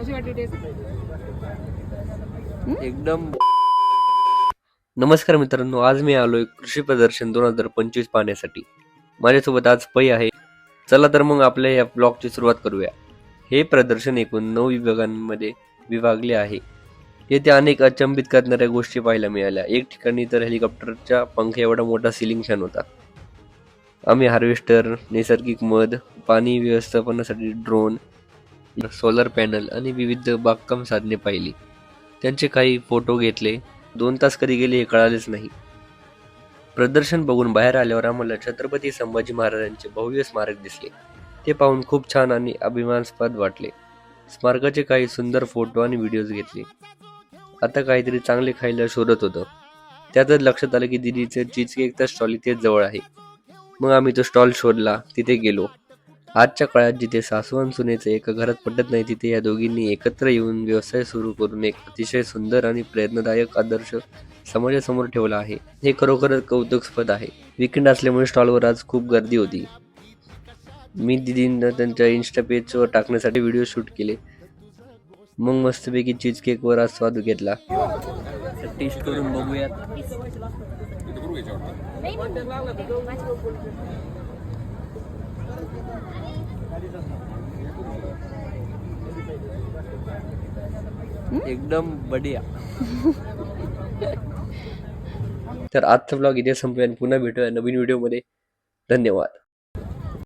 कशी वाटली टेस्ट? एकदम. नमस्कार मित्रांनो, आज मी आलोय कृषी प्रदर्शन 2025 पाहण्यासाठी. माझ्यासोबत आज पै आहे. चला तर मग आपल्या या ब्लॉगची सुरुवात करूया. हे प्रदर्शन एकूण 9 विभागांमध्ये विभागले आहे. येथे अनेक अचंबित करणाऱ्या गोष्टी पाहायला मिळाल्या. एक ठिकाणी तर हेलिकॉप्टरच्या पंख एवढा मोठा सिलिंग फॅन होता. आम्ही हार्वेस्टर, नैसर्गिक मध, पाणी व्यवस्थापनासाठी ड्रोन, सोलर पॅनल आणि विविध बागकाम साधने पाहिली. त्यांचे काही फोटो घेतले. 2 तास कधी गेले हे कळालेच नाही. प्रदर्शन बघून बाहेर आल्यावर आम्हाला छत्रपती संभाजी महाराजांचे भव्य स्मारक दिसले. ते पाहून खूप छान आणि अभिमानास्पद वाटले. स्मारकाचे काही सुंदर फोटो आणि व्हिडिओज घेतले. आता काहीतरी चांगले खायला शोधत होतो. त्यातच लक्षात आलं की दिदीचं चीज केकचा स्टॉल इथेच जवळ आहे. मग आम्ही तो स्टॉल शोधला, तिथे गेलो. आजच्या काळात जिथे सासू आणि सुनेचं एका घरात पटत नाही, तिथे या दोघींनी एकत्र येऊन व्यवसाय सुरू करून एक अतिशय सुंदर आणि प्रेरणादायक आदर्श समाजासमोर ठेवला आहे. हे खरोखरच कौतुकास्पद आहे. वीकेंड असल्यामुळे स्टॉलवर आज खूप गर्दी होती. मी दिदींना त्यांच्या इन्स्टा पेजवर टाकण्यासाठी व्हिडिओ शूट केले. मग मस्तपैकी चीज केकवर आस्वाद घेतला. टेस्ट करून बघूयात. एकदम बढिया. तर आजचा ब्लॉग इथे संपूया आणि पुन्हा भेटूया नवीन व्हिडिओमध्ये. धन्यवाद.